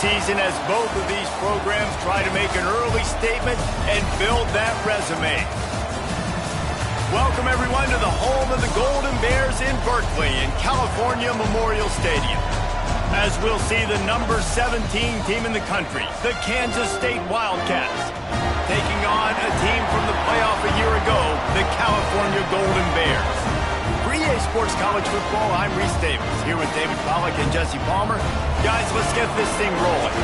season as both of these programs try to make an early statement and build that resume. Welcome, everyone, to the home of the Golden Bears in Berkeley in California Memorial Stadium. As we'll see the number 17 team in the country, the Kansas State Wildcats, taking on a team from the playoff a year ago, the California Golden Bears. For EA Sports College Football, I'm Reese Davis, here with David Pollack and Jesse Palmer. Guys, let's get this thing rolling.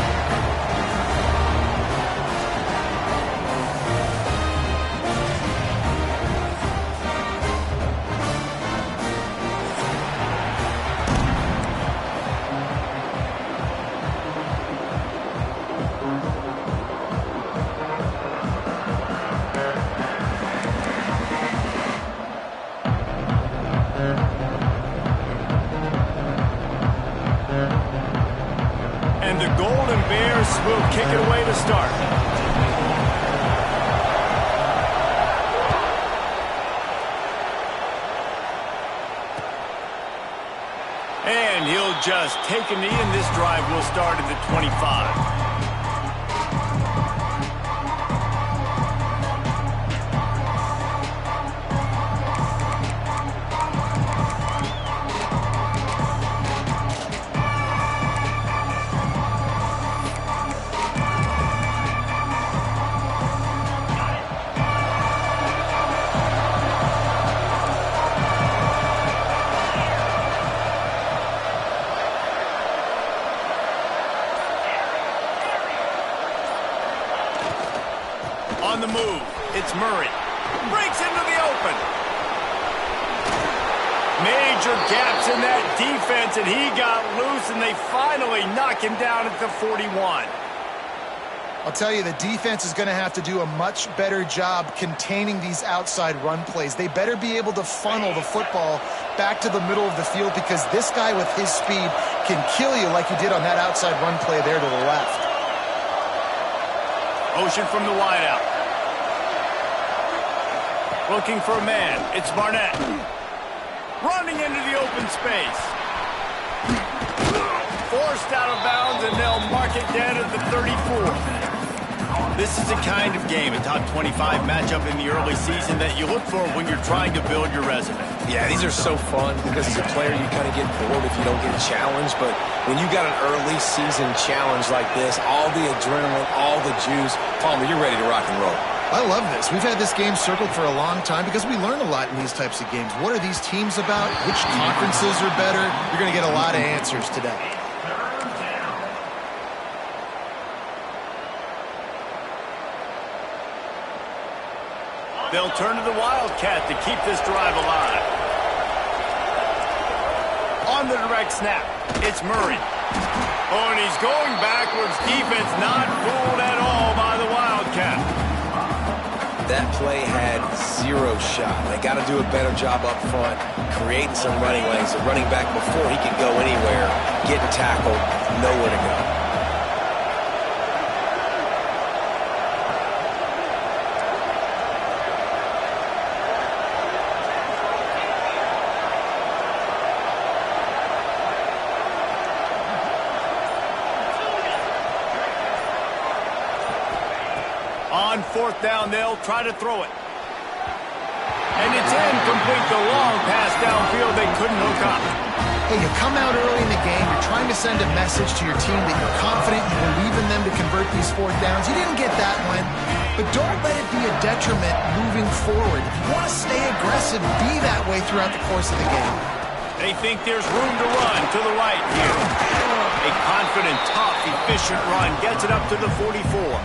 And the Golden Bears will kick it away to start. And he'll just take a knee, and this drive will start at the 25. On the move, it's Murray. Breaks into the open. Major gaps in that defense, and he got loose, and they finally knock him down at the 41. I'll tell you, the defense is going to have to do a much better job containing these outside run plays. They better be able to funnel the football back to the middle of the field, because this guy with his speed can kill you like he did on that outside run play there to the left. Motion from the wideout. Looking for a man. It's Barnett. Running into the open space. Forced out of bounds, and they'll mark it down at the 34. This is the kind of game, a top 25 matchup in the early season, that you look for when you're trying to build your resume. Yeah, these are so fun because as a player you kind of get bored if you don't get challenged, but when you got an early season challenge like this, all the adrenaline, all the juice, Palmer, you're ready to rock and roll. I love this. We've had this game circled for a long time because we learn a lot in these types of games. What are these teams about? Which conferences are better? You're going to get a lot of answers today. They'll turn to the Wildcat to keep this drive alive. On the direct snap, it's Murray. Oh, and he's going backwards. Defense not fooled at all by the Wildcat. That play had zero shot. They got to do a better job up front, creating some running lanes. The running back, before he could go anywhere, getting tackled, nowhere to go. On fourth down, they'll try to throw it. And it's incomplete. The long pass downfield, they couldn't hook up. Hey, you come out early in the game, you're trying to send a message to your team that you're confident, you believe in them to convert these fourth downs. You didn't get that one, but don't let it be a detriment moving forward. If you want to stay aggressive, be that way throughout the course of the game. They think there's room to run to the right here. A confident, tough, efficient run gets it up to the 44.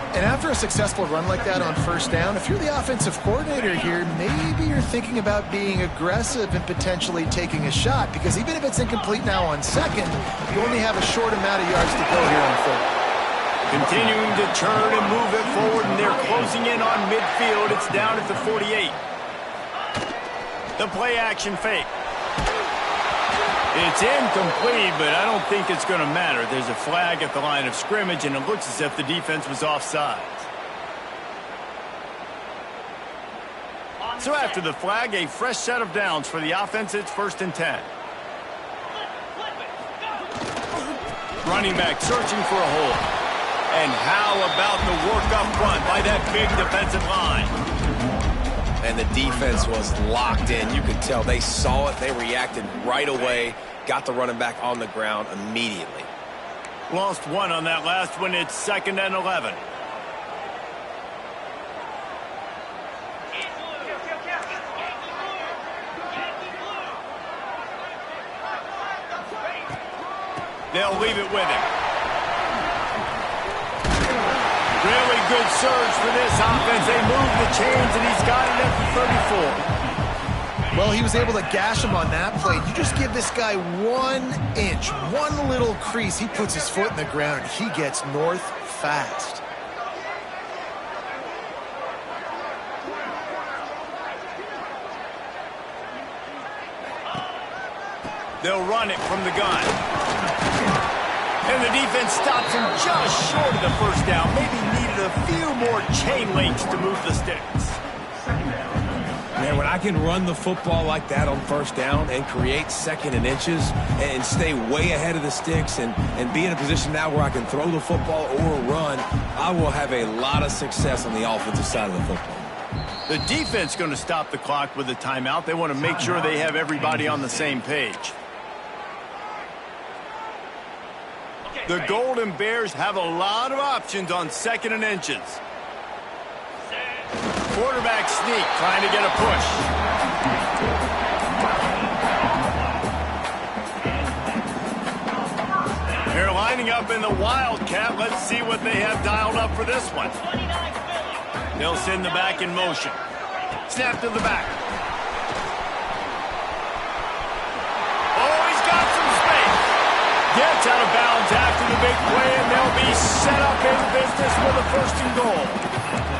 And after a successful run like that on first down, if you're the offensive coordinator here, maybe you're thinking about being aggressive and potentially taking a shot, because even if it's incomplete now on second, you only have a short amount of yards to go here on third. Continuing to churn and move it forward, and they're closing in on midfield. It's down at the 48. The play action fake. It's incomplete, but I don't think it's going to matter. There's a flag at the line of scrimmage, and it looks as if the defense was offside. So after the flag, a fresh set of downs for the offense. It's 1st and 10. Running back searching for a hole. And how about the work up front by that big defensive line? And the defense was locked in. You could tell they saw it. They reacted right away. Got the running back on the ground immediately. Lost one on that last one. It's 2nd and 11. They'll leave it with him. Really good surge for this offense. They move the chains, and he's got it at the 34. Well, he was able to gash him on that play. You just give this guy 1 inch, one little crease. He puts his foot in the ground, and he gets north fast. They'll run it from the gun. And the defense stops him just short of the first down. Maybe needed a few more chain links to move the sticks. Man, when I can run the football like that on first down and create 2nd and inches and stay way ahead of the sticks and be in a position now where I can throw the football or run, I will have a lot of success on the offensive side of the football. The defense going to stop the clock with a timeout. They want to make sure they have everybody on the same page. The Golden Bears have a lot of options on 2nd and inches. Quarterback sneak, trying to get a push. They're lining up in the Wildcat. Let's see what they have dialed up for this one. They'll send the back in motion. Snap to the back. Oh, he's got some space. Gets out of bounds after the big play, and they'll be set up in business with a 1st and goal.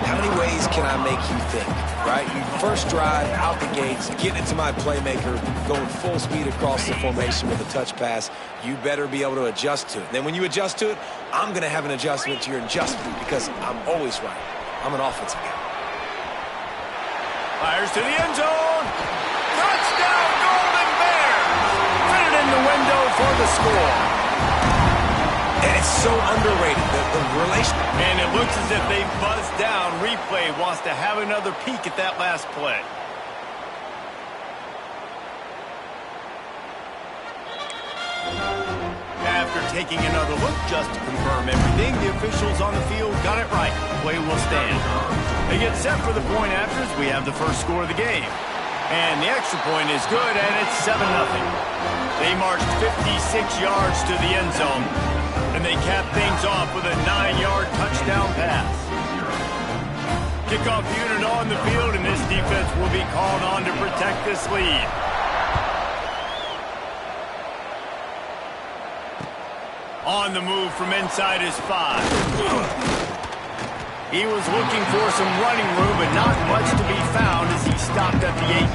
How many ways can I make you think, right? First drive, out the gates, getting it to my playmaker, going full speed across the formation with a touch pass. You better be able to adjust to it. Then when you adjust to it, I'm going to have an adjustment to your adjustment because I'm always right. I'm an offensive guy. Fires to the end zone. Touchdown, Golden Bears. Put it in the window for the score. And it's so underrated, the relation. And it looks as if they buzzed down. Replay wants to have another peek at that last play. After taking another look just to confirm everything, the officials on the field got it right. Play will stand. They get set for the point after as we have the first score of the game. And the extra point is good, and it's 7-0. They marched 56 yards to the end zone. And they cap things off with a 9-yard touchdown pass. Kickoff unit on the field, and this defense will be called on to protect this lead. On the move from inside his 5. He was looking for some running room, but not much to be found as he stopped at the 18.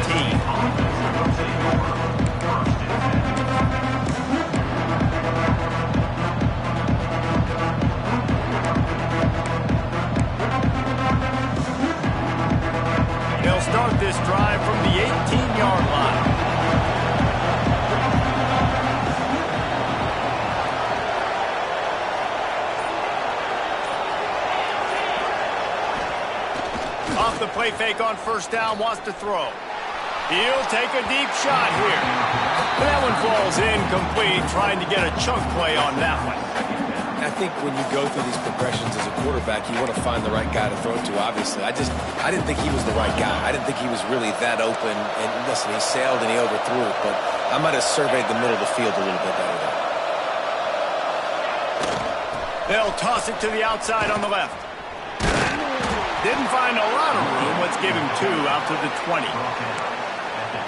They'll start this drive from the 18-yard line. Off the play fake on first down, wants to throw. He'll take a deep shot here. That one falls incomplete, trying to get a chunk play on that one. I think when you go through these progressions as a quarterback, you want to find the right guy to throw to, obviously. I didn't think he was the right guy. I didn't think he was really that open. And listen, he sailed and he overthrew it, but I might have surveyed the middle of the field a little bit better there. They'll toss it to the outside on the left. Didn't find a lot of room. Let's give him 2 out to the 20.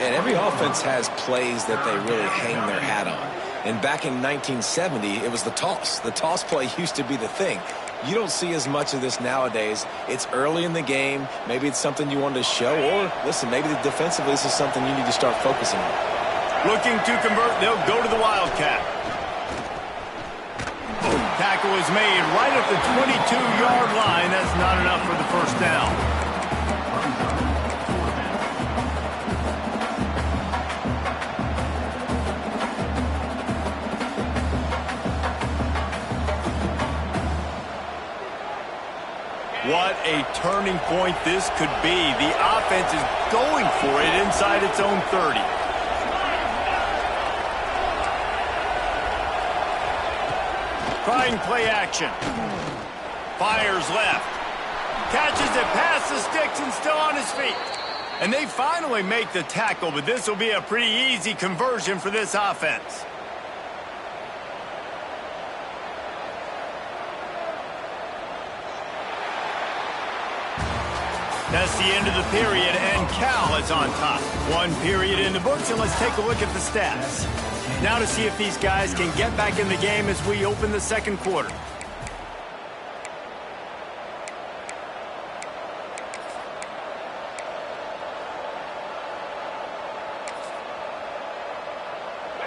And every offense has plays that they really hang their hat on. And back in 1970, it was the toss. The toss play used to be the thing. You don't see as much of this nowadays. It's early in the game. Maybe it's something you wanted to show. Or, listen, maybe defensively this is something you need to start focusing on. Looking to convert, they'll go to the Wildcat. Tackle is made right at the 22-yard line. That's not enough for the first down. a turning point this could be. The offense is going for it inside its own 30. Trying play action. Fires left. Catches it past the sticks and still on his feet. And they finally make the tackle, but this will be a pretty easy conversion for this offense. That's the end of the period, and Cal is on top. One period in the books, and let's take a look at the stats. Now to see if these guys can get back in the game as we open the second quarter.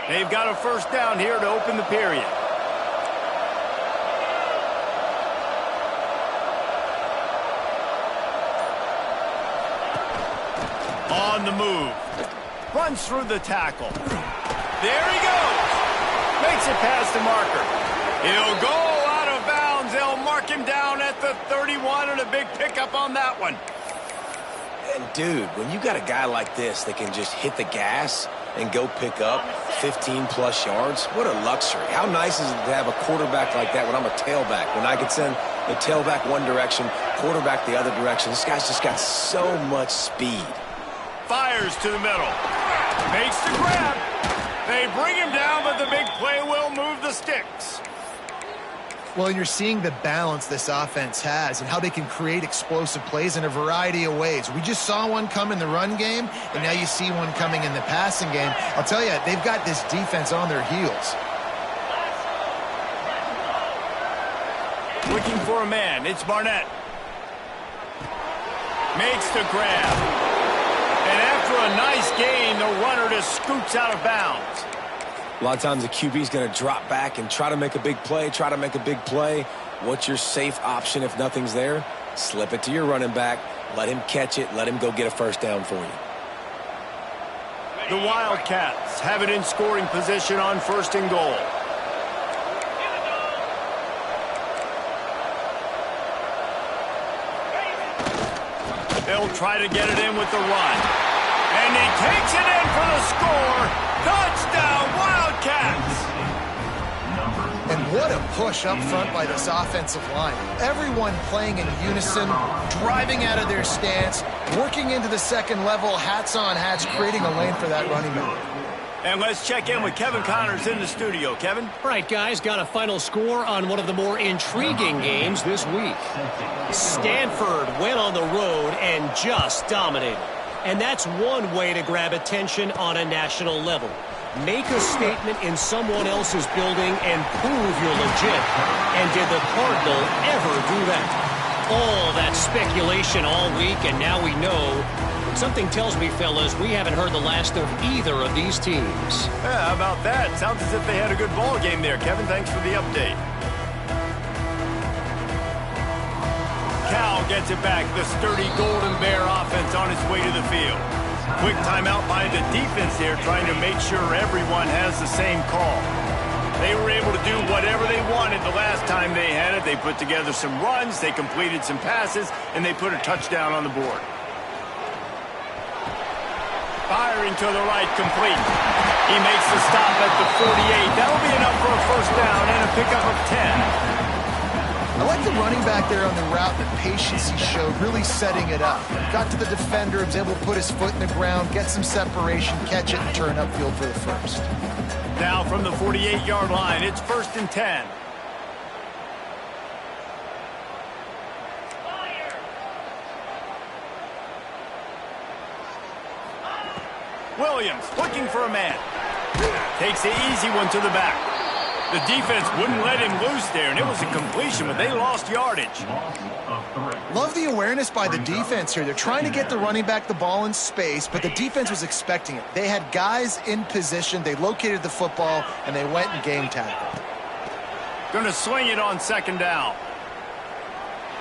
They've got a first down here to open the period. On the move. Runs through the tackle. There he goes. Makes it past the marker. He'll go out of bounds. They'll mark him down at the 31, and a big pickup on that one. And, dude, when you got a guy like this that can just hit the gas and go pick up 15-plus yards, what a luxury. How nice is it to have a quarterback like that when I'm a tailback, when I could send the tailback one direction, quarterback the other direction. This guy's just got so much speed. Fires to the middle. Makes the grab. They bring him down, but the big play will move the sticks. Well, you're seeing the balance this offense has and how they can create explosive plays in a variety of ways. We just saw one come in the run game, and now you see one coming in the passing game. I'll tell you, they've got this defense on their heels. Looking for a man. It's Barnett. Makes the grab. And after a nice gain, the runner just scoots out of bounds. A lot of times the QB's going to drop back and try to make a big play, What's your safe option if nothing's there? Slip it to your running back, let him catch it, let him go get a first down for you. The Wildcats have it in scoring position on first and goal. They'll try to get it in with the run. And he takes it in for the score. Touchdown, Wildcats! And what a push up front by this offensive line. Everyone playing in unison, driving out of their stance, working into the second level, hats on hats, creating a lane for that running back. And let's check in with Kevin Connors in the studio. Kevin? All right, guys, got a final score on one of the more intriguing games this week. Stanford went on the road and just dominated. And that's one way to grab attention on a national level. Make a statement in someone else's building and prove you're legit. And did the Cardinal ever do that? All that speculation all week, and now we know. Something tells me, fellas, we haven't heard the last of either of these teams. Yeah, how about that? Sounds as if they had a good ball game there. Kevin, thanks for the update. Cal gets it back. The sturdy Golden Bear offense on its way to the field. Quick timeout by the defense here, trying to make sure everyone has the same call. They were able to do whatever they wanted the last time they had it. They put together some runs, they completed some passes, and they put a touchdown on the board. Firing to the right, complete. He makes the stop at the 48. That'll be enough for a first down and a pickup of 10. I like the running back there on the route, the patience he showed, really setting it up. Got to the defender, was able to put his foot in the ground, get some separation, catch it, and turn upfield for the first. Now from the 48-yard line, it's 1st and 10. Williams looking for a man. Takes the easy one to the back. The defense wouldn't let him loose there, and it was a completion, but they lost yardage. Love the awareness by the defense here. They're trying to get the running back the ball in space, but the defense was expecting it. They had guys in position. They located the football, and they went and game tackled. Going to swing it on 2nd down.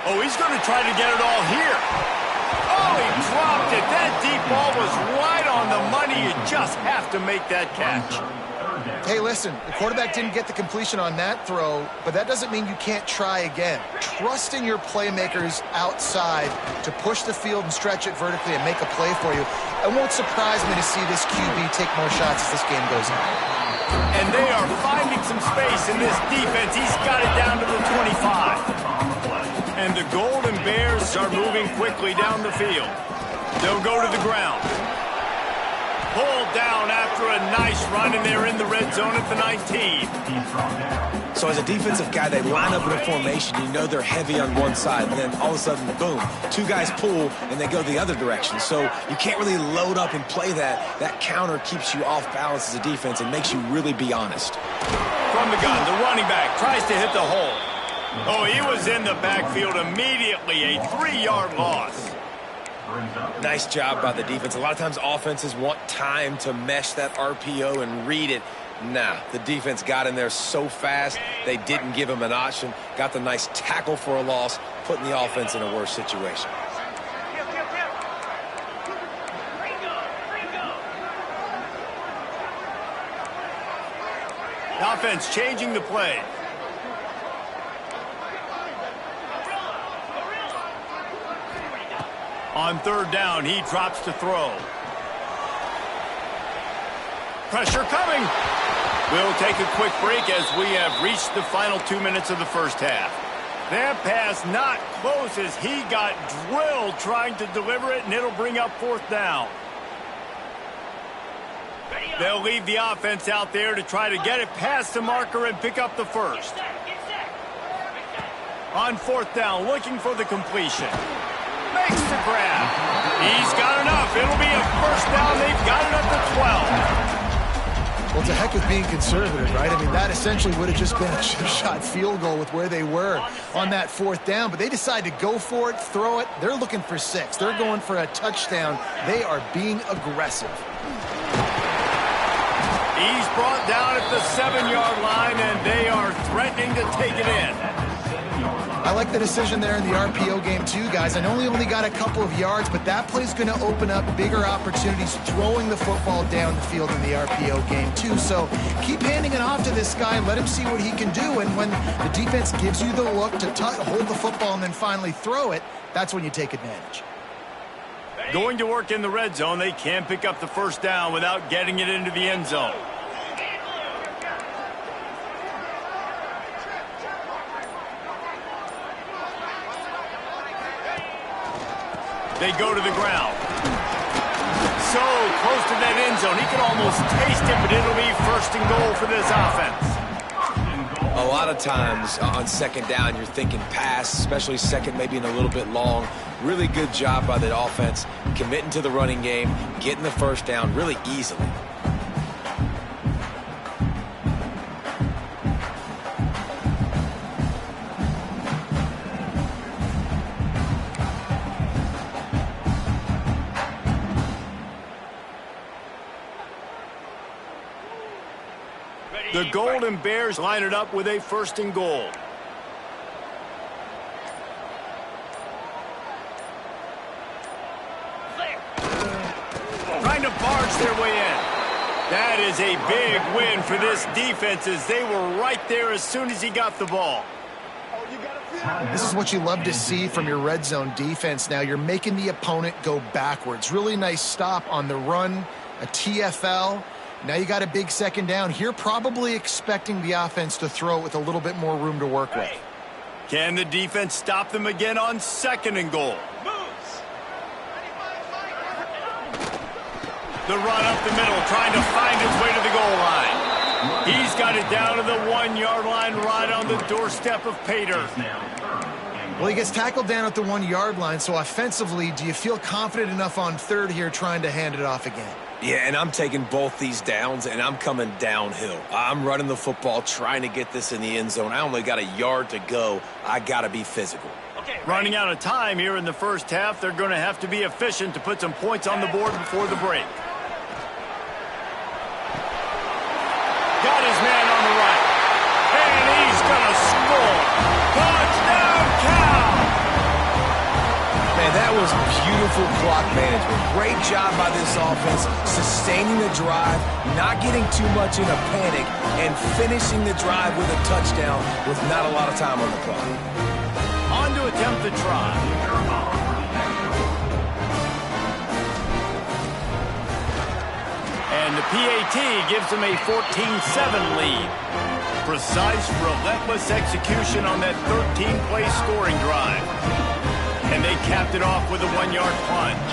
Oh, he's going to try to get it all here. Oh, he dropped it. That deep ball was right on the money. You just have to make that catch. Hey, listen, the quarterback didn't get the completion on that throw, but that doesn't mean you can't try again. Trust in your playmakers outside to push the field and stretch it vertically and make a play for you. It won't surprise me to see this QB take more shots as this game goes on. And they are finding some space in this defense. He's got it down to the 25. And the Golden Bears are moving quickly down the field. They'll go to the ground. Pulled down after a nice run, and they're in the red zone at the 19. So as a defensive guy, they line up in a formation. You know they're heavy on one side, and then all of a sudden, boom, two guys pull, and they go the other direction. So you can't really load up and play that. That counter keeps you off balance as a defense and makes you really be honest. From the gun, the running back tries to hit the hole. Oh, he was in the backfield immediately, a 3-yard loss. Nice job by the defense. A lot of times offenses want time to mesh that RPO and read it. Nah, the defense got in there so fast, they didn't give him an option. Got the nice tackle for a loss, putting the offense in a worse situation. The offense changing the play. On third down, he drops to throw. Pressure coming. We'll take a quick break as we have reached the final 2 minutes of the first half. That pass not close as he got drilled trying to deliver it, and it'll bring up fourth down. They'll leave the offense out there to try to get it past the marker and pick up the first. On fourth down, looking for the completion. Makes the grab. He's got enough. It'll be a first down. They've got it at the 12. Well, it's a heck of being conservative, right? I mean, that essentially would have just been a chip-shot field goal with where they were on that fourth down. But they decide to go for it, throw it. They're looking for 6. They're going for a touchdown. They are being aggressive. He's brought down at the 7-yard line, and they are threatening to take it in. I like the decision there in the RPO game too, guys. I know he only got a couple of yards, but that play's going to open up bigger opportunities throwing the football down the field in the RPO game too. So keep handing it off to this guy. Let him see what he can do. And when the defense gives you the look to hold the football and then finally throw it, that's when you take advantage. Going to work in the red zone. They can't pick up the first down without getting it into the end zone. They go to the ground. So close to that end zone. He can almost taste it, but it'll be first and goal for this offense. A lot of times on second down, you're thinking pass, especially second, maybe in a little bit long. Really good job by the offense, committing to the running game, getting the first down really easily. The Golden Bears line it up with a first and goal. Trying to barge their way in. That is a big win for this defense as they were right there as soon as he got the ball. This is what you love to see from your red zone defense now. You're making the opponent go backwards. Really nice stop on the run, a TFL. Now you got a big second down. Here probably expecting the offense to throw it with a little bit more room to work with. Can the defense stop them again on second and goal? The run up the middle, trying to find his way to the goal line. He's got it down to the 1-yard line, right on the doorstep of Pater. Well, he gets tackled down at the 1-yard line, so offensively, do you feel confident enough on third here trying to hand it off again? Yeah, and I'm taking both these downs, and I'm coming downhill. I'm running the football, trying to get this in the end zone. I only got a yard to go. I got to be physical. Running out of time here in the first half, they're going to have to be efficient to put some points on the board before the break. Got his man on the right, and he's going to score. Touchdown, Cal! Man, And that was beautiful clock management. Great job by this offense, sustaining the drive, not getting too much in a panic, and finishing the drive with a touchdown with not a lot of time on the clock. On to attempt the try. And the PAT gives them a 14-7 lead. Precise, relentless execution on that 13-play scoring drive. And they capped it off with a 1-yard plunge.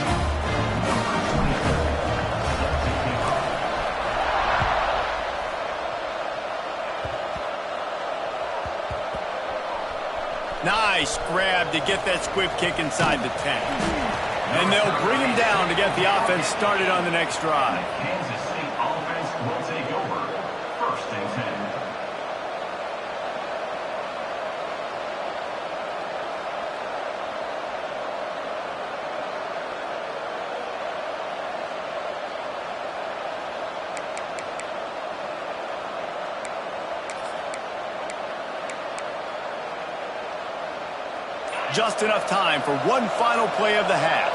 Nice grab to get that squib kick inside the 10. And they'll bring him down to get the offense started on the next drive. Kansas State offense will take over. 1st and 10. Just enough time for one final play of the half.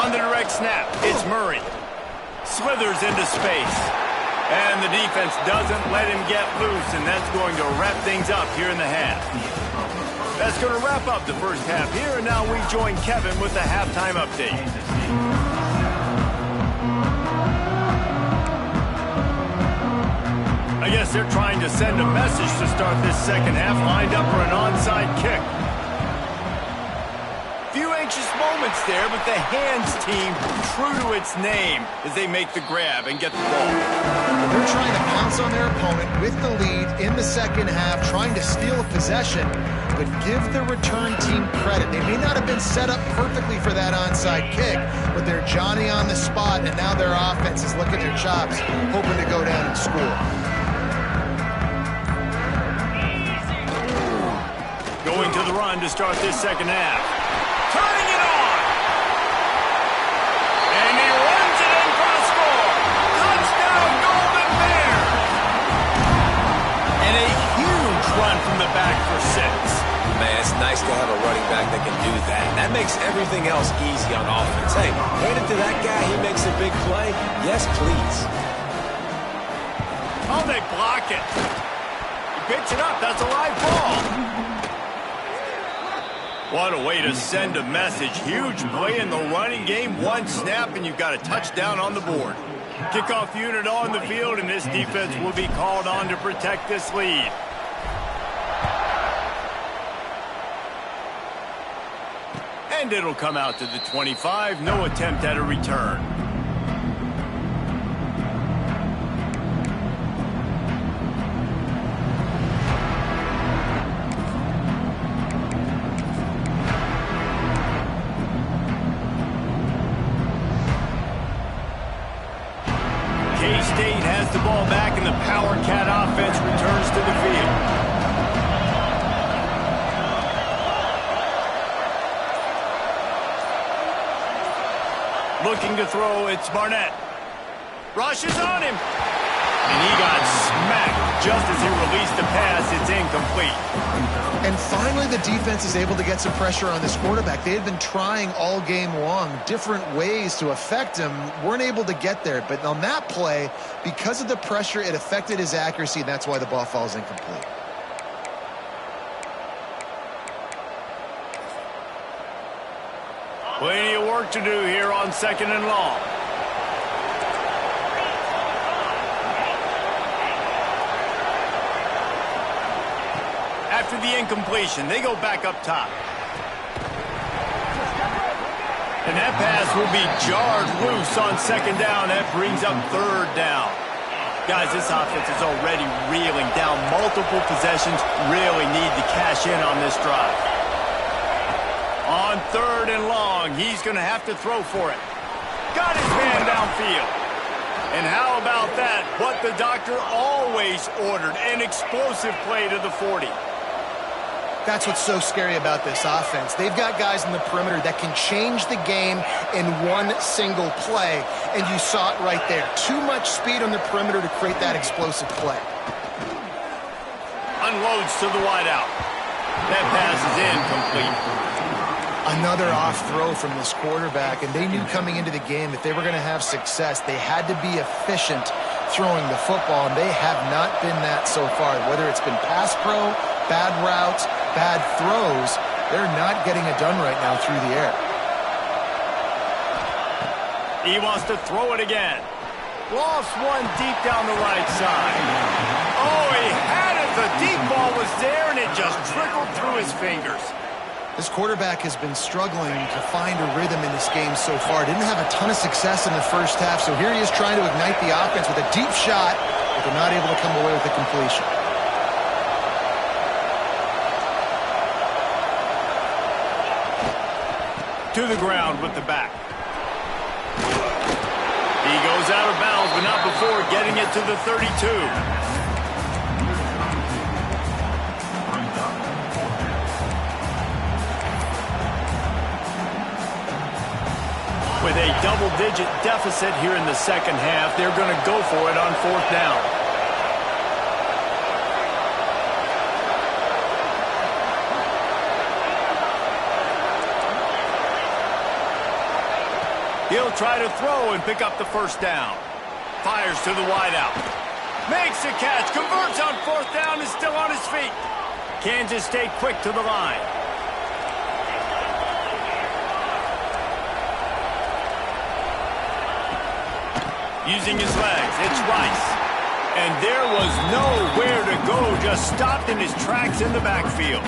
On the direct snap, it's Murray. Slithers into space. And the defense doesn't let him get loose, and that's going to wrap things up here in the half. That's going to wrap up the first half here, and now we join Kevin with the halftime update. I guess they're trying to send a message to start this second half, lined up for an onside kick. Few anxious moments there, but the hands team true to its name as they make the grab and get the ball. They're trying to pounce on their opponent with the lead in the second half, trying to steal a possession, but give the return team credit. They may not have been set up perfectly for that onside kick, but they're Johnny on the spot, and now their offense is licking their chops, hoping to go down and score. Going to the run to start this second half. Turning it on! And he runs it in for a score! Touchdown, Golden Bears! And a huge run from the back for 6. Man, it's nice to have a running back that can do that. That makes everything else easy on offense. Hey, hand it to that guy, he makes a big play. Yes, please. Oh, they block it. He picks it up. That's a live ball. What a way to send a message. Huge play in the running game. One snap, and you've got a touchdown on the board. Kickoff unit on the field, and this defense will be called on to protect this lead. And it'll come out to the 25. No attempt at a return. K-State has the ball back, and the Power Cat offense returns to the field. Looking to throw, it's Barnett. Rushes on him. And he got smacked just as he released the pass. It's incomplete. And finally, the defense is able to get some pressure on this quarterback. They had been trying all game long different ways to affect him. Weren't able to get there. But on that play, because of the pressure, it affected his accuracy, and that's why the ball falls incomplete. Plenty of work to do here on 2nd and long. After the incompletion, they go back up top. And that pass will be jarred loose on 2nd down. That brings up 3rd down. Guys, this offense is already reeling down multiple possessions. Really need to cash in on this drive. On 3rd and long, he's going to have to throw for it. Got his man downfield. And how about that? What the doctor always ordered, an explosive play to the 40. That's what's so scary about this offense. They've got guys in the perimeter that can change the game in one single play, and you saw it right there. Too much speed on the perimeter to create that explosive play. Unloads to the wideout. That pass is incomplete. Another off throw from this quarterback, and they knew coming into the game if they were going to have success, they had to be efficient throwing the football, and they have not been that so far. Whether it's been pass pro, bad routes, bad throws, they're not getting it done right now through the air. He wants to throw it again. Lost one deep down the right side. Oh, he had it. The deep ball was there, and it just trickled through his fingers. This quarterback has been struggling to find a rhythm in this game so far. Didn't have a ton of success in the first half, so here he is trying to ignite the offense with a deep shot, but they're not able to come away with the completion. To the ground with the back. He goes out of bounds, but not before getting it to the 32. With a double-digit deficit here in the second half, they're going to go for it on 4th down. He'll try to throw and pick up the 1st down. Fires to the wideout. Makes the catch, converts on 4th down, is still on his feet. Kansas State quick to the line. Using his legs, it's Rice. And there was nowhere to go, just stopped in his tracks in the backfield.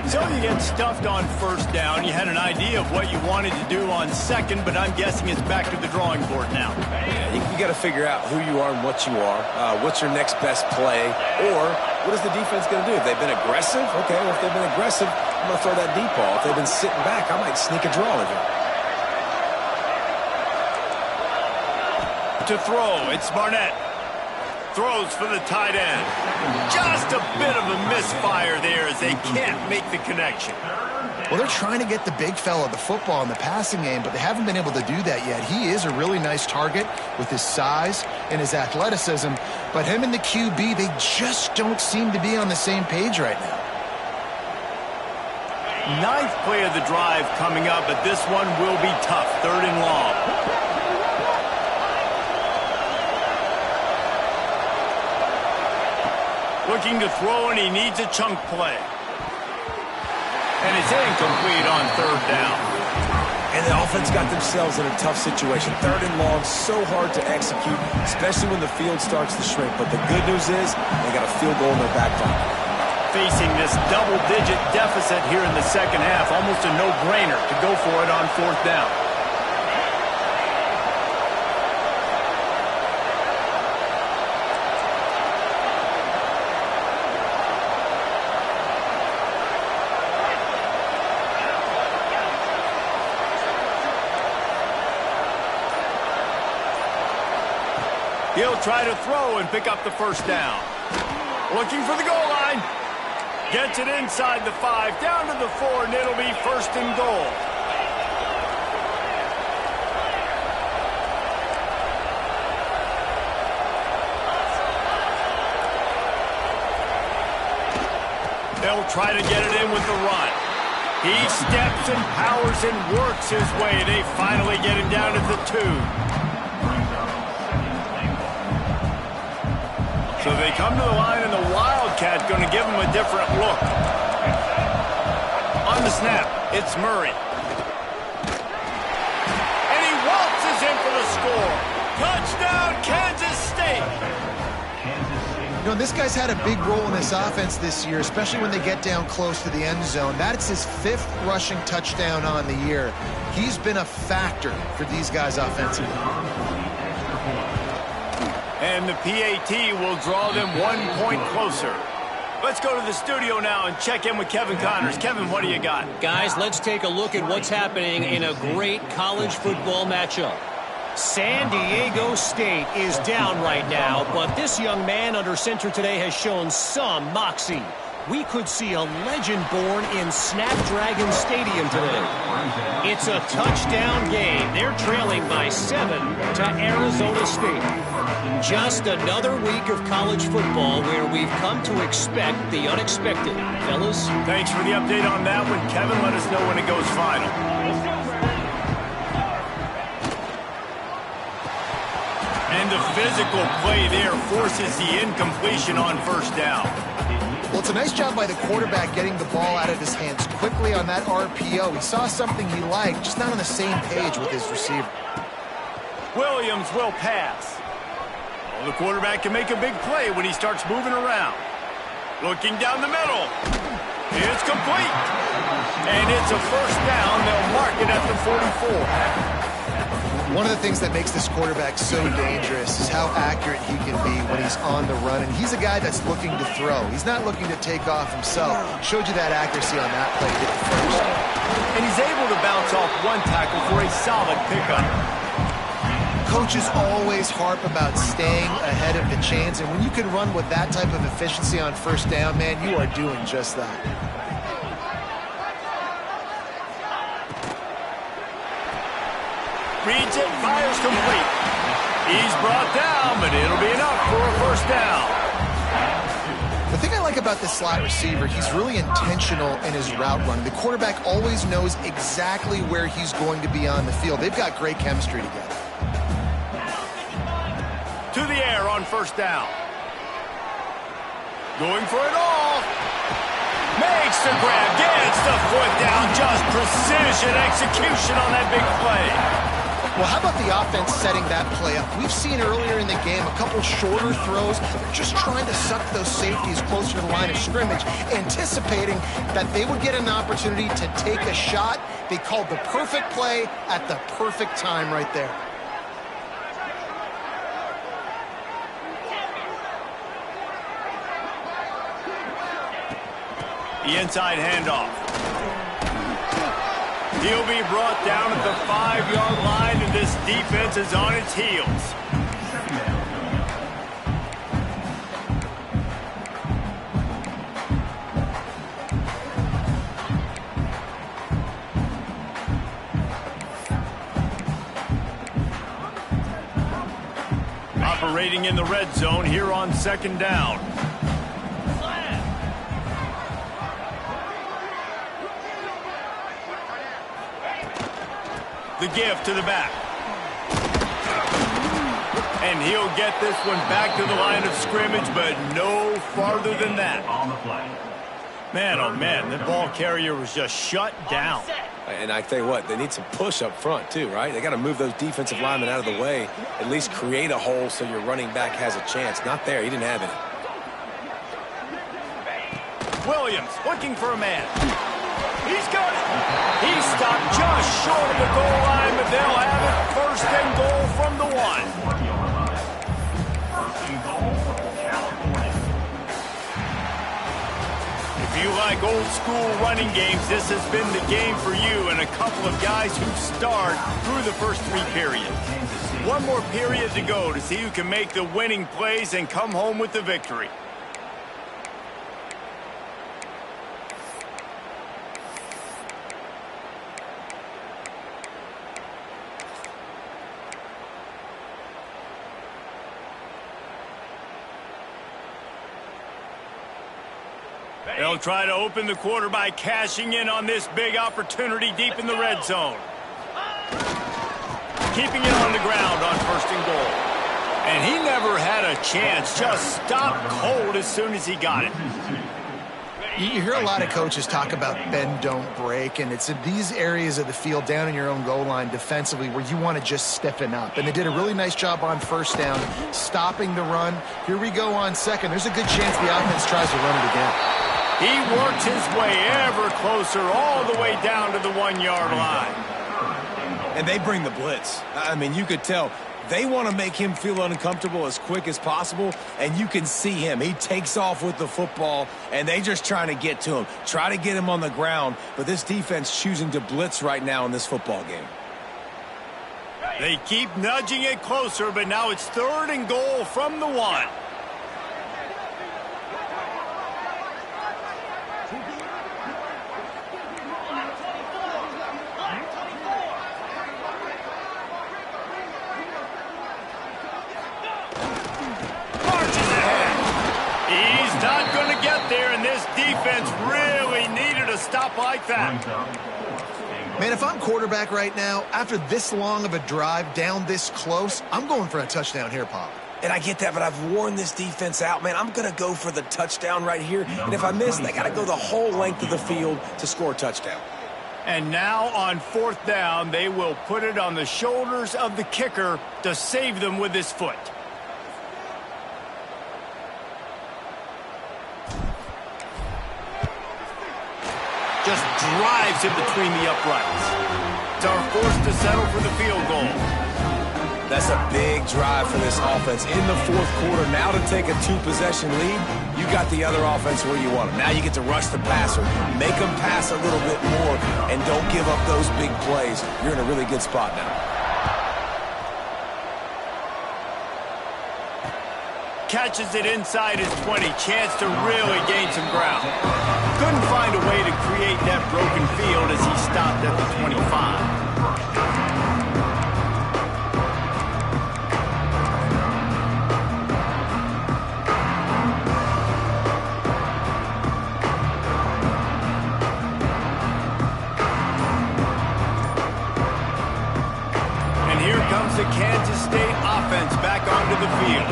So you get stuffed on 1st down. You had an idea of what you wanted to do on 2nd, but I'm guessing it's back to the drawing board now. Yeah, you got to figure out who you are and what you are. What's your next best play? Or what is the defense going to do? If they've been aggressive, okay, well, if they've been aggressive, I'm going to throw that deep ball. If they've been sitting back, I might sneak a draw in here. To throw, it's Barnett. Throws for the tight end. Just a bit of a misfire there as they can't make the connection. Well, they're trying to get the big fella the football in the passing game, but they haven't been able to do that yet. He is a really nice target with his size and his athleticism, but him and the QB, they just don't seem to be on the same page right now. 9th play of the drive coming up, but this one will be tough. 3rd and long. Looking to throw, and he needs a chunk play. And it's incomplete on 3rd down. And the offense got themselves in a tough situation. 3rd and long, so hard to execute, especially when the field starts to shrink. But the good news is they got a field goal in their back pocket. Facing this double-digit deficit here in the second half, almost a no-brainer to go for it on 4th down. He'll try to throw and pick up the 1st down. Looking for the goal line. Gets it inside the 5, down to the 4, and it'll be 1st and goal. They'll try to get it in with the run. He steps and powers and works his way. They finally get him down to the 2. So they come to the line, and the Wildcat going to give him a different look. On the snap, it's Murray. And he waltzes in for the score. Touchdown, Kansas State. You know, this guy's had a big role in this offense this year, especially when they get down close to the end zone. That's his 5th rushing touchdown on the year. He's been a factor for these guys offensively. And the PAT will draw them 1 point closer. Let's go to the studio now and check in with Kevin Connors. Kevin, what do you got? Guys, let's take a look at what's happening in a great college football matchup. San Diego State is down right now, but this young man under center today has shown some moxie. We could see a legend born in Snapdragon Stadium today. It's a touchdown game. They're trailing by 7 to Arizona State. Just another week of college football where we've come to expect the unexpected. Fellas? Thanks for the update on that one, Kevin. Let us know when it goes final. And the physical play there forces the incompletion on first down. Well, it's a nice job by the quarterback getting the ball out of his hands quickly on that RPO. He saw something he liked, just not on the same page with his receiver. Williams will pass. Well, the quarterback can make a big play when he starts moving around. Looking down the middle. It's complete. And it's a first down. They'll mark it at the 44. One of the things that makes this quarterback so dangerous is how accurate he can be when he's on the run. And he's a guy that's looking to throw. He's not looking to take off himself. Showed you that accuracy on that play. Hit the first. And he's able to bounce off one tackle for a solid pickup. Coaches always harp about staying ahead of the chains. And when you can run with that type of efficiency on first down, man, you are doing just that. Reads it, fires complete. He's brought down, but it'll be enough for a first down. The thing I like about this slot receiver, he's really intentional in his route run. The quarterback always knows exactly where he's going to be on the field. They've got great chemistry together. To the air on first down. Going for it all. Makes the grab, gets the foot down. Just precision execution on that big play. Well, how about the offense setting that play up? We've seen earlier in the game a couple shorter throws. They're just trying to suck those safeties closer to the line of scrimmage, anticipating that they would get an opportunity to take a shot. They called the perfect play at the perfect time right there. The inside handoff. He'll be brought down at the 5-yard line, and this defense is on its heels. Operating in the red zone here on second down. The give to the back. And he'll get this one back to the line of scrimmage, but no farther than that. Man, oh man, the ball carrier was just shut down. And I tell you what, they need some push up front too, right? They got to move those defensive linemen out of the way, at least create a hole so your running back has a chance. Not there, he didn't have it. Williams looking for a man. He's got it. He stopped just short of the goal line, but they'll have it first and goal from the 1. If you like old school running games, this has been the game for you and a couple of guys who start through the first 3 periods. One more period to go to see who can make the winning plays and come home with the victory. They'll try to open the quarter by cashing in on this big opportunity deep in the red zone. Keeping it on the ground on first and goal. And he never had a chance, just stopped cold as soon as he got it. You hear a lot of coaches talk about bend, don't break, and it's in these areas of the field down in your own goal line defensively where you want to just stiffen up. And they did a really nice job on first down, stopping the run. Here we go on second. There's a good chance the offense tries to run it again. He works his way ever closer all the way down to the 1-yard line. And they bring the blitz. I mean, you could tell they want to make him feel uncomfortable as quick as possible, and you can see him. He takes off with the football, and they just trying to get to him, try to get him on the ground, but this defense choosing to blitz right now in this football game. They keep nudging it closer, but now it's third and goal from the 1. stop like that. Man, if I'm quarterback right now, after this long of a drive down this close, I'm going for a touchdown here, Pop. And I get that, but I've worn this defense out, man. I'm going to go for the touchdown right here. And if I miss, they got to go the whole length of the field to score a touchdown. And now on 4th down, they will put it on the shoulders of the kicker to save them with his foot. Just drives it between the uprights. Are forced to settle for the field goal. That's a big drive for this offense in the 4th quarter. Now to take a 2-possession lead, you got the other offense where you want them. Now you get to rush the passer, make them pass a little bit more, and don't give up those big plays. You're in a really good spot now. Catches it inside his 20. Chance to really gain some ground. Couldn't find a way to create that broken field as he stopped at the 25. The Kansas State offense back onto the field.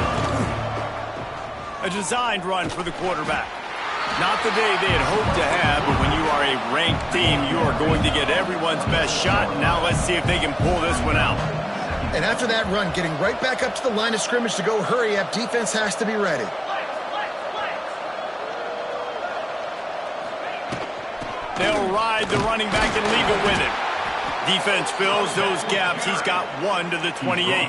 A designed run for the quarterback. Not the day they had hoped to have, but when you are a ranked team, you are going to get everyone's best shot. Now let's see if they can pull this one out. And after that run, getting right back up to the line of scrimmage to go hurry up, defense has to be ready. They'll ride the running back and leave it with him. Defense fills those gaps. He's got 1 to the 28.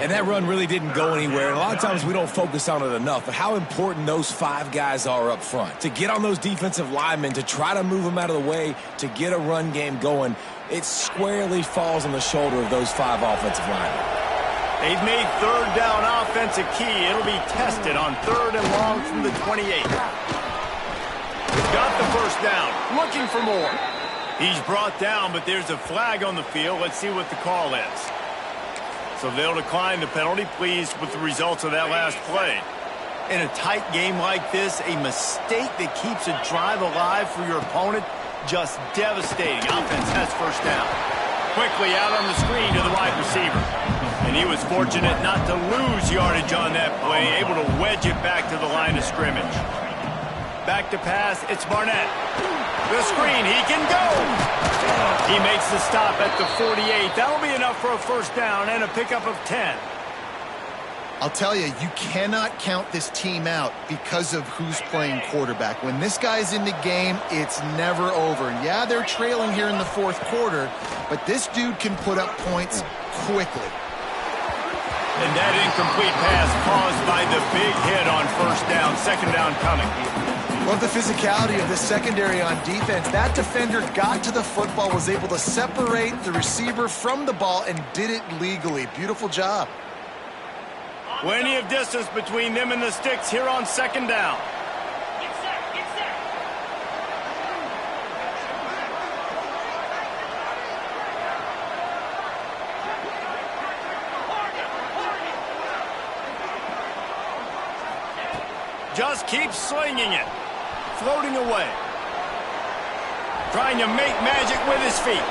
And that run really didn't go anywhere. And a lot of times we don't focus on it enough, but how important those 5 guys are up front. To get on those defensive linemen, to try to move them out of the way, to get a run game going, it squarely falls on the shoulder of those 5 offensive linemen. They've made 3rd down offense a key. It'll be tested on 3rd and long from the 28. Got the 1st down. Looking for more. He's brought down, but there's a flag on the field. Let's see what the call is. So they'll decline the penalty, pleased with the results of that last play. In a tight game like this, a mistake that keeps a drive alive for your opponent, just devastating. Offense has 1st down. Quickly out on the screen to the wide receiver. And he was fortunate not to lose yardage on that play, able to wedge it back to the line of scrimmage. Back to pass, it's Barnett. The screen, he can go. He makes the stop at the 48. That'll be enough for a 1st down and a pickup of 10. I'll tell you, you cannot count this team out because of who's playing quarterback. When this guy's in the game, it's never over. Yeah, they're trailing here in the 4th quarter, but this dude can put up points quickly. And that incomplete pass caused by the big hit on 1st down. 2nd down coming. Love the physicality of the secondary on defense. That defender got to the football, was able to separate the receiver from the ball, and did it legally. Beautiful job. Plenty of distance between them and the sticks here on 2nd down. Get set, get set. Just keeps slinging it. Floating away. Trying to make magic with his feet.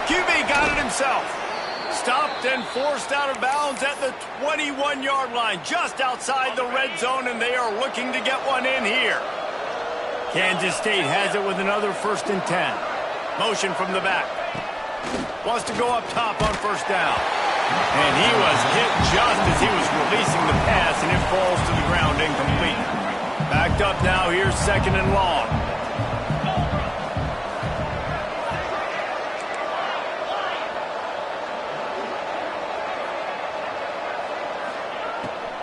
QB got it himself. Stopped and forced out of bounds at the 21-yard line, just outside the red zone, and they are looking to get one in here. Kansas State has it with another 1st and 10. Motion from the back. Wants to go up top on 1st down. And he was hit just as he was releasing the pass, and it falls to the ground incomplete. Backed up now, here's 2nd and long.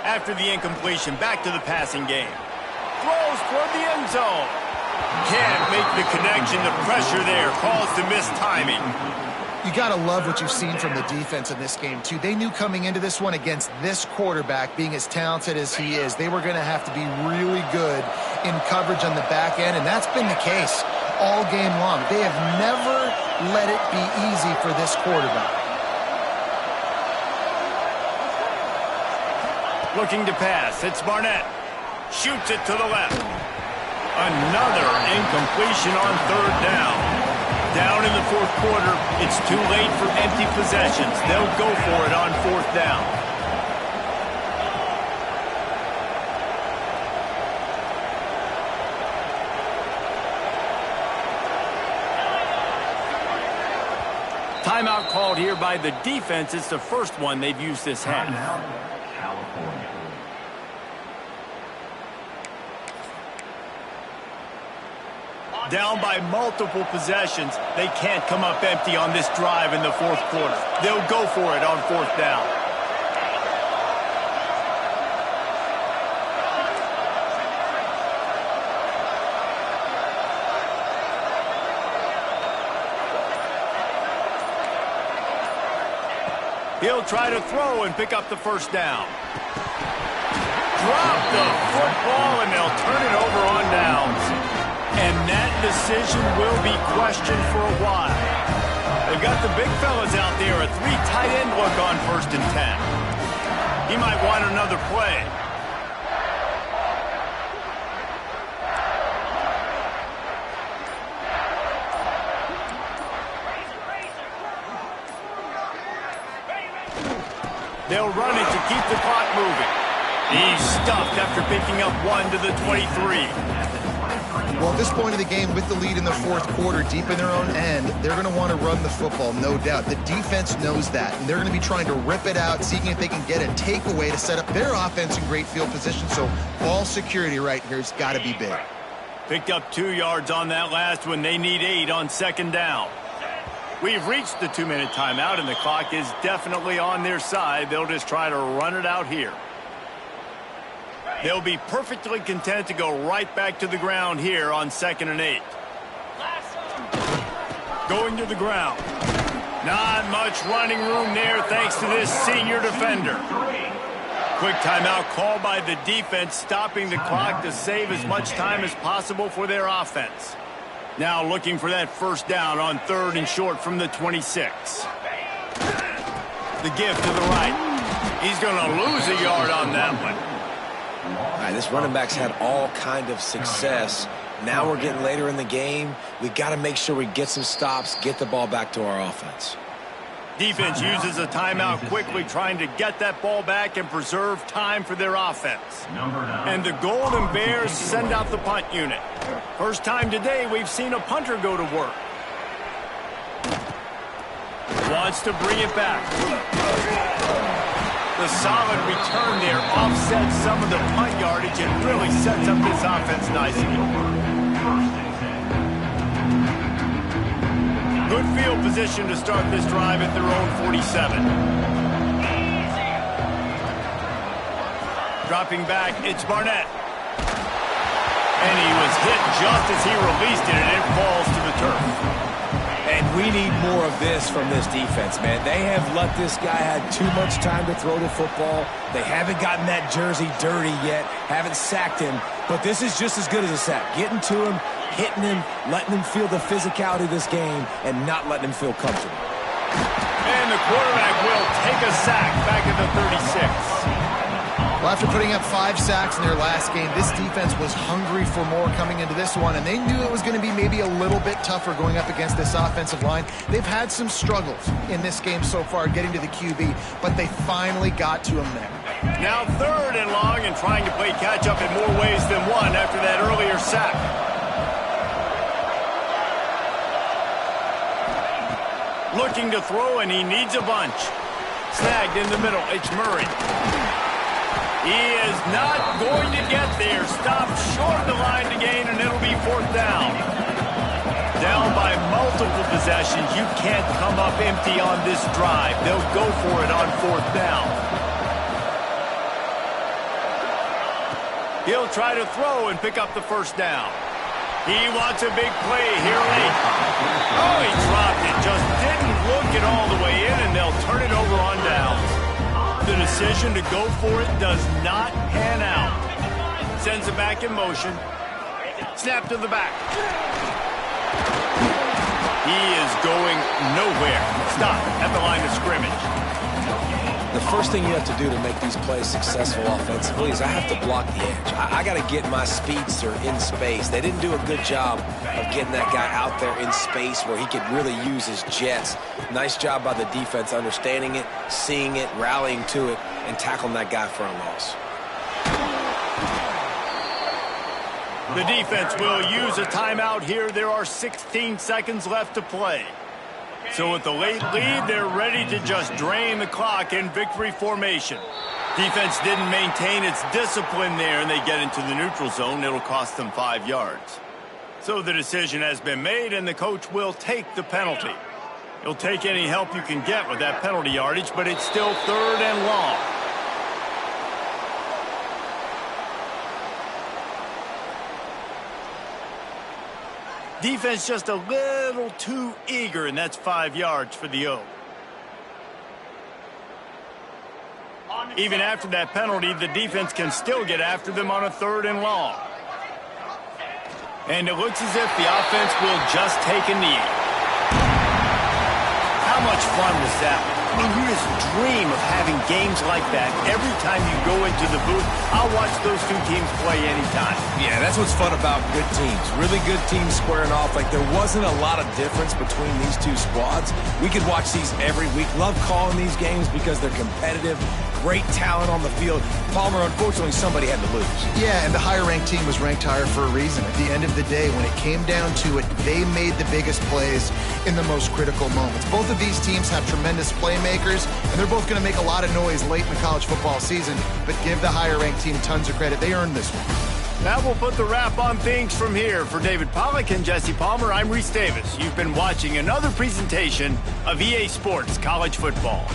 After the incompletion, back to the passing game. Throws toward the end zone. Can't make the connection. The pressure there caused the mistiming. You got to love what you've seen from the defense in this game, too. They knew coming into this one against this quarterback, being as talented as he is, they were going to have to be really good in coverage on the back end, and that's been the case all game long. They have never let it be easy for this quarterback. Looking to pass. It's Barnett. Shoots it to the left. Another incompletion on third down. Down in the fourth quarter, it's too late for empty possessions. They'll go for it on fourth down. Timeout called here by the defense. It's the first one they've used this half. California. Down by multiple possessions. They can't come up empty on this drive in the fourth quarter. They'll go for it on fourth down. He'll try to throw and pick up the first down. Drop the football, and they'll turn it over on downs. And that decision will be questioned for a while. They've got the big fellas out there, a 3 tight end look on 1st and 10. He might want another play. They'll run it to keep the clock moving. He's stuffed after picking up 1 to the 23. Well, at this point of the game, with the lead in the fourth quarter, deep in their own end, they're going to want to run the football, no doubt. The defense knows that, and they're going to be trying to rip it out, seeing if they can get a takeaway to set up their offense in great field position. So ball security right here has got to be big. Picked up 2 yards on that last one. They need 8 on 2nd down. We've reached the 2-minute timeout, and the clock is definitely on their side. They'll just try to run it out here. They'll be perfectly content to go right back to the ground here on 2nd and 8. Going to the ground. Not much running room there thanks to this senior defender. Quick timeout called by the defense, stopping the clock to save as much time as possible for their offense. Now looking for that first down on 3rd and short from the 26. The give to the right. He's going to lose a yard on that one. All right, this running back's had all kind of success. Now we're getting later in the game. We got to make sure we get some stops, get the ball back to our offense. Defense uses a timeout quickly, trying to get that ball back and preserve time for their offense. And the Golden Bears send out the punt unit. First time today we've seen a punter go to work. Wants to bring it back. The solid return there offsets some of the punt yardage and really sets up this offense nicely. Good field position to start this drive at their own 47. Dropping back, it's Barnett. And he was hit just as he released it, and it falls to the turf. And we need more of this from this defense, man. They have let this guy have too much time to throw the football. They haven't gotten that jersey dirty yet, haven't sacked him. But this is just as good as a sack. Getting to him, hitting him, letting him feel the physicality of this game, and not letting him feel comfortable. And the quarterback will take a sack back at the 36. Well, after putting up 5 sacks in their last game, this defense was hungry for more coming into this one, and they knew it was going to be maybe a little bit tougher going up against this offensive line. They've had some struggles in this game so far getting to the QB, but they finally got to him there. Now 3rd and long, and trying to play catch-up in more ways than one after that earlier sack. Looking to throw, and he needs a bunch. Snagged in the middle, it's Murray. He is not going to get there. Stopped short of the line to gain, and it'll be 4th down. Down by multiple possessions. You can't come up empty on this drive. They'll go for it on 4th down. He'll try to throw and pick up the first down. He wants a big play here late. Oh, he dropped it. Just didn't look it all the way in, and they'll turn it over on downs. The decision to go for it does not pan out. Sends it back in motion. Snap to the back. He is going nowhere. Stop at the line of scrimmage. The first thing you have to do to make these plays successful offensively is I have to block the edge. I got to get my speedster in space. They didn't do a good job of getting that guy out there in space where he could really use his jets. Nice job by the defense understanding it, seeing it, rallying to it, and tackling that guy for a loss. The defense will use a timeout here. There are 16 seconds left to play. So with the late lead, they're ready to just drain the clock in victory formation. Defense didn't maintain its discipline there, and they get into the neutral zone. It'll cost them 5 yards. So the decision has been made, and the coach will take the penalty. He'll take any help you can get with that penalty yardage, but it's still 3rd and long. Defense just a little too eager, and that's 5 yards for the O. Even after that penalty, the defense can still get after them on a 3rd and long. And it looks as if the offense will just take a knee. How much fun was that? I mean, you just dream of having games like that every time you go into the booth. I'll watch those two teams play anytime. Yeah, that's what's fun about good teams. Really good teams squaring off. Like, there wasn't a lot of difference between these two squads. We could watch these every week. Love calling these games because they're competitive. Great talent on the field. Palmer, unfortunately, somebody had to lose. Yeah, and the higher-ranked team was ranked higher for a reason. At the end of the day, when it came down to it, they made the biggest plays in the most critical moments. Both of these teams have tremendous playmakers, and they're both going to make a lot of noise late in the college football season, but give the higher-ranked team tons of credit. They earned this one. That will put the wrap on things from here. For David Pollack and Jesse Palmer, I'm Reese Davis. You've been watching another presentation of EA Sports College Football.